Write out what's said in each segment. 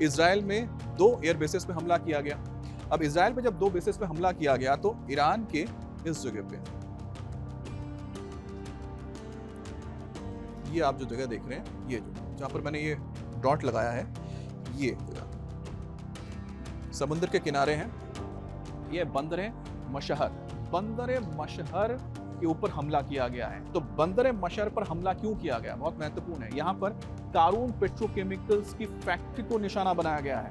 Israel में 2 air bases पे हमला किया गया। अब इजराइल पे जब 2 बेसेस पे हमला किया गया तो ईरान के इस जगह पे, ये आप जो जगह देख रहे हैं, ये जो जहां पर मैंने ये डॉट लगाया है, ये जगह समुद्र के किनारे हैं, ये बंदर मशहर, बंदर मशहर के ऊपर हमला किया गया है। तो बंदर मशहर पर हमला क्यों किया गया, बहुत महत्वपूर्ण है। यहाँ पर कारून पेट्रोकेमिकल्स की फैक्ट्री को निशाना बनाया गया है।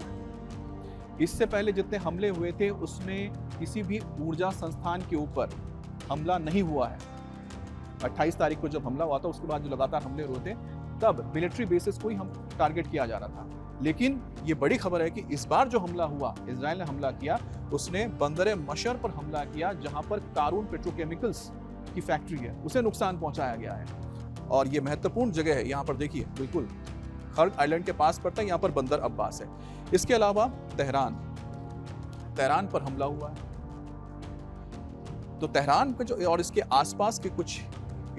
इससे पहले जितने हमले हुए थे उसमें किसी भी ऊर्जा संस्थान के ऊपर हमला नहीं हुआ है। 28 तारीख को जब हमला हुआ था उसके बाद जो लगातार हमले हुए थे तब मिलिट्री बेसिस को ही हम टारगेट किया जा रहा था। लेकिन ये बड़ी खबर है कि इस बार जो हमला हुआ, इजराइल ने हमला किया, उसने बंदर मशहर पर हमला किया जहां पर कारून पेट्रोकेमिकल्स की फैक्ट्री है, उसे नुकसान पहुंचाया गया है। और ये महत्वपूर्ण जगह है, यहाँ पर देखिए बिल्कुल खर्ग आइलैंड के पास पड़ता है, यहाँ पर बंदर अब्बास है। इसके अलावा तेहरान पर हमला हुआ है। तो तेहरान पे जो और इसके आसपास के कुछ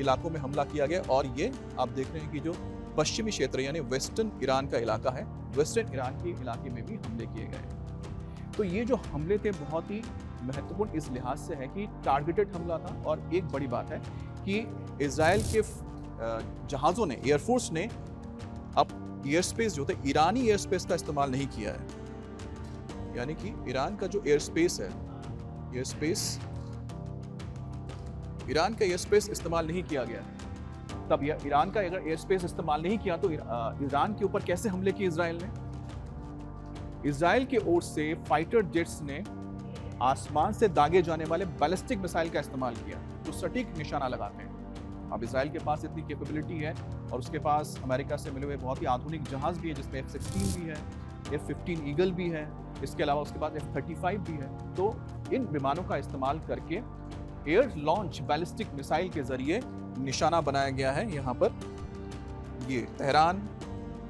इलाकों में हमला किया गया, और ये आप देख रहे हैं कि जो पश्चिमी क्षेत्र यानी वेस्टर्न ईरान का इलाका है, वेस्टर्न ईरान के इलाके में भी हमले किए गए। तो ये जो हमले थे बहुत ही महत्वपूर्ण इस लिहाज से है कि टारगेटेड हमला था। और एक बड़ी बात है कि इजराइल के जहाज़ों ने, एयरफोर्स ने अब एयर स्पेस जो थे, ईरानी एयर स्पेस का इस्तेमाल नहीं किया है। यानी कि ईरान का जो एयर स्पेस है, ईरान का एयर स्पेस इस्तेमाल नहीं किया गया। तब ईरान का अगर एयर स्पेस इस्तेमाल नहीं किया तो ईरान के ऊपर कैसे हमले किए इजराइल ने? इजराइल की ओर से फाइटर जेट्स ने आसमान से दागे जाने वाले बैलिस्टिक मिसाइल का इस्तेमाल किया जो सटीक निशाना लगाते हैं। अब इजराइल के पास इतनी कैपेबिलिटी है और उसके पास अमेरिका से मिले हुए बहुत ही आधुनिक जहाज भी है, जिसमें F-16 भी है, F-15 ईगल भी है, इसके अलावा उसके पास F-35 भी है। तो इन विमानों का इस्तेमाल करके एयर लॉन्च बैलिस्टिक मिसाइल के जरिए निशाना बनाया गया है। यहाँ पर ये तेहरान,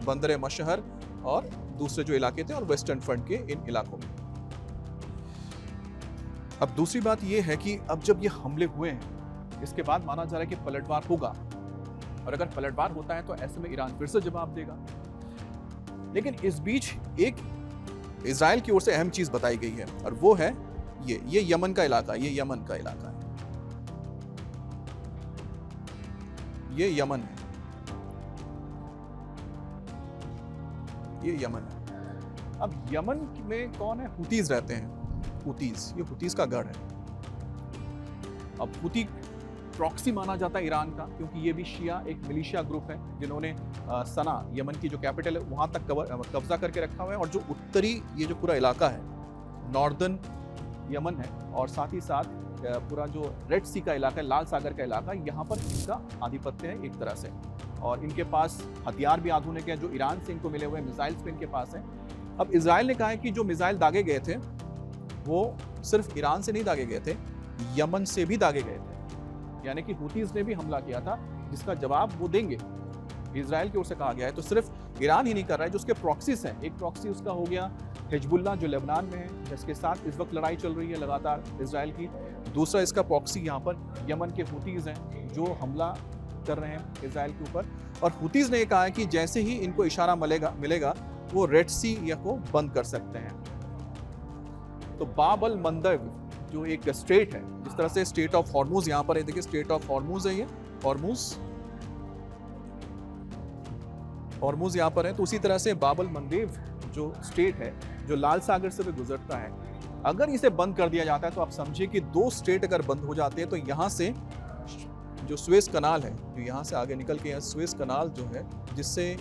बंदर मशहर और दूसरे जो इलाके थे और वेस्टर्न फ्रंट के इन इलाकों में। अब दूसरी बात ये है कि अब जब ये हमले हुए हैं, इसके बाद माना जा रहा है कि पलटवार होगा, और अगर पलटवार होता है तो ऐसे में ईरान फिर से जवाब देगा। लेकिन इस बीच एक इजराइल की ओर से अहम चीज बताई गई है और वो है ये यमन का इलाका, ये यमन का इलाका है, ये यमन है, ये यमन है। अब यमन में कौन है? हुतीज रहते हैं, हुतीज, ये हुतीज का गढ़ है। अब हुती प्रॉक्सी माना जाता है ईरान का, क्योंकि ये भी शिया एक मिलिशिया ग्रुप है जिन्होंने सना, यमन की जो कैपिटल है, वहां तक कब्जा करके रखा हुआ है। और जो उत्तरी ये जो पूरा इलाका है, नॉर्दर्न यमन है, और साथ ही साथ पूरा जो रेड सी का इलाका है, लाल सागर का इलाका, यहाँ पर इनका आधिपत्य है एक तरह से। और इनके पास हथियार भी आधुनिक है, जो ईरान से इनको मिले हुए मिसाइल्स भी इनके पास हैं। अब इजराइल ने कहा है कि जो मिसाइल दागे गए थे वो सिर्फ ईरान से नहीं दागे गए थे, यमन से भी दागे गए थे। यानी कि हुतीज ने भी हमला किया था, जिसका जवाब वो देंगे, इजराइल की ओर से कहा गया है। तो सिर्फ ईरान ही नहीं कर रहा है, जो उसके प्रॉक्सीज हैं, एक प्रॉक्सी उसका हो गया हिजबुल्लाह जो लेबनान में है, जिसके साथ इस वक्त लड़ाई चल रही है लगातार इजराइल की। दूसरा इसका प्रॉक्सी यहाँ पर यमन के हुतीज हैं जो हमला कर रहे हैं इजराइल के ऊपर। और हुतीज ने कहा है कि जैसे ही इनको इशारा मिलेगा वो रेड सी को बंद कर सकते हैं। तो बाब अल मंदब जो एक स्टेट है, जिस तरह से स्टेट ऑफ हॉर्मुज यहाँ पर है, देखिए स्टेट ऑफ हॉर्मुज है, ये हॉर्मुज यहाँ पर है। तो उसी तरह से बाब अल मंदेब जो स्टेट है, जो लाल सागर से भी गुजरता है, अगर इसे बंद कर दिया जाता है तो आप समझिए कि 2 स्टेट अगर बंद हो जाते हैं तो यहाँ से जो स्वेज कनाल है, जो यहाँ से आगे निकल के यहाँ स्वेज कनाल जो है, जिससे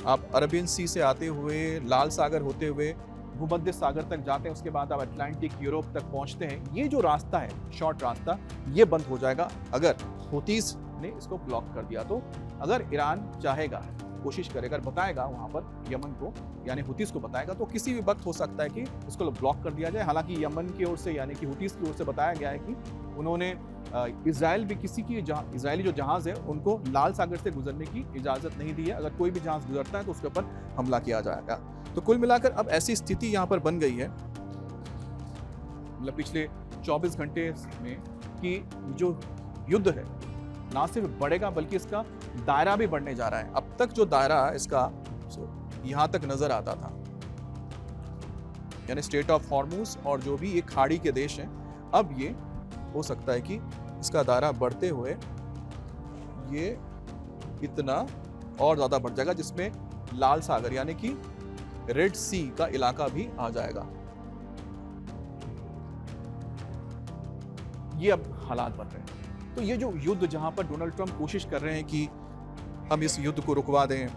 आप अरबियन सी से आते हुए लाल सागर होते हुए भूमध्य सागर तक जाते हैं, उसके बाद आप अटलांटिक यूरोप तक पहुंचते हैं, ये जो रास्ता है, शॉर्ट रास्ता, ये बंद हो जाएगा अगर हुतीज ने इसको ब्लॉक कर दिया। तो अगर ईरान चाहेगा, कोशिश करेगा, बताएगा वहां पर यमन को, यानी हुतीज को बताएगा, तो किसी भी वक्त हो सकता है कि इसको ब्लॉक कर दिया जाए। हालांकि यमन की ओर से यानी कि हुतीज की ओर से बताया गया है कि उन्होंने इजराइल भी किसी की इजरायली जो जहाज है उनको लाल सागर से गुजरने की इजाजत नहीं दी है। अगर कोई भी जहाज गुजरता है तो उसके ऊपर हमला किया जाएगा। तो कुल मिलाकर अब ऐसी स्थिति यहाँ पर बन गई है, मतलब पिछले 24 घंटे में, कि जो युद्ध है ना सिर्फ बढ़ेगा बल्कि इसका दायरा भी बढ़ने जा रहा है। अब तक जो दायरा इसका यहाँ तक नजर आता था, यानी स्टेट ऑफ हॉर्मूज और जो भी ये खाड़ी के देश हैं, अब ये हो सकता है कि इसका दायरा बढ़ते हुए ये इतना और ज़्यादा बढ़ जाएगा, जिसमें लाल सागर यानी कि रेड सी का इलाका भी आ जाएगा। ये अब हालात बन रहे हैं। तो ये जो युद्ध जहां पर डोनाल्ड ट्रंप कोशिश कर रहे हैं कि हम इस युद्ध को रुकवा दें,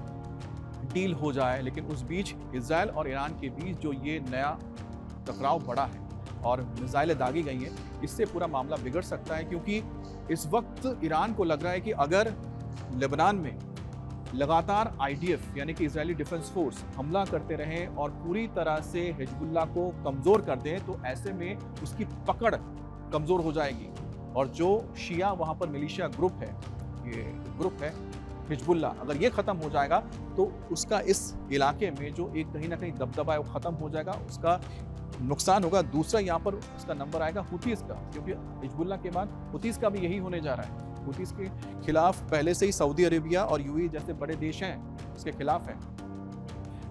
डील हो जाए, लेकिन उस बीच इजराइल और ईरान के बीच जो ये नया टकराव बढ़ा है और मिसाइलें दागी गई हैं, इससे पूरा मामला बिगड़ सकता है। क्योंकि इस वक्त ईरान को लग रहा है कि अगर लेबनान में लगातार आईडीएफ यानी कि इजरायली डिफेंस फोर्स हमला करते रहें और पूरी तरह से हिजबुल्लाह को कमज़ोर कर दें, तो ऐसे में उसकी पकड़ कमज़ोर हो जाएगी। और जो शिया वहाँ पर मिलिशिया ग्रुप है, ये ग्रुप है हिजबुल्लाह, अगर ये ख़त्म हो जाएगा तो उसका इस इलाके में जो एक कहीं ना कहीं दबदबा है वो ख़त्म हो जाएगा, उसका नुकसान होगा। दूसरा यहाँ पर उसका नंबर आएगा हुतीज़ का, क्योंकि हिजबुल्लाह के बाद हुतीज़ का भी यही होने जा रहा है। हुतीज़ के खिलाफ पहले से ही सऊदी अरेबिया और यूएई जैसे बड़े देश हैं उसके खिलाफ हैं।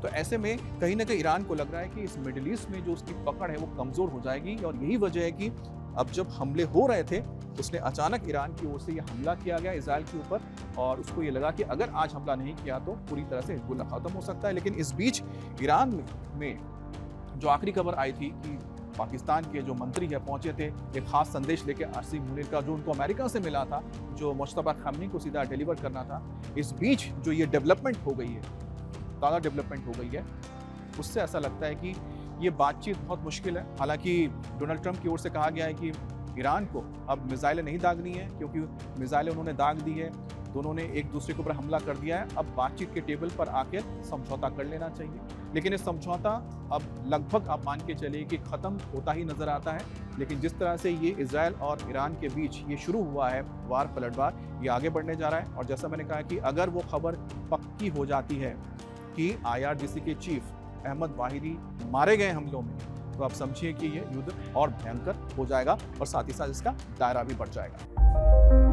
तो ऐसे में कहीं ना कहीं ईरान को लग रहा है कि इस मिडिल ईस्ट में जो उसकी पकड़ है वो कमज़ोर हो जाएगी। और यही वजह है कि अब जब हमले हो रहे थे, उसने अचानक ईरान की ओर से ये हमला किया गया इजराइल के ऊपर, और उसको ये लगा कि अगर आज हमला नहीं किया तो पूरी तरह से हिजबुल्लाह खत्म हो सकता है। लेकिन इस बीच ईरान में जो आखिरी खबर आई थी कि पाकिस्तान के जो मंत्री है पहुंचे थे एक खास संदेश लेके आसिम मुनीर का, जो उनको अमेरिका से मिला था, जो मुश्तबा खामनी को सीधा डिलीवर करना था। इस बीच जो ये डेवलपमेंट हो गई है, ज़्यादा डेवलपमेंट हो गई है, उससे ऐसा लगता है कि ये बातचीत बहुत मुश्किल है। हालांकि डोनाल्ड ट्रंप की ओर से कहा गया है कि ईरान को अब मिसाइलें नहीं दागनी है, क्योंकि मिसाइलें उन्होंने दाग दी है, दोनों ने एक दूसरे के ऊपर हमला कर दिया है। अब बातचीत के टेबल पर आकर समझौता कर लेना चाहिए। लेकिन ये समझौता अब लगभग आप मान के चलिए कि ख़त्म होता ही नज़र आता है। लेकिन जिस तरह से ये इजराइल और ईरान के बीच ये शुरू हुआ है वार पलटवार, ये आगे बढ़ने जा रहा है। और जैसा मैंने कहा कि अगर वो खबर पक्की हो जाती है कि IRGC के चीफ अहमद वाहिदी मारे गए हमलों में, तो आप समझिए कि ये युद्ध और भयंकर हो जाएगा और साथ ही साथ इसका दायरा भी बढ़ जाएगा।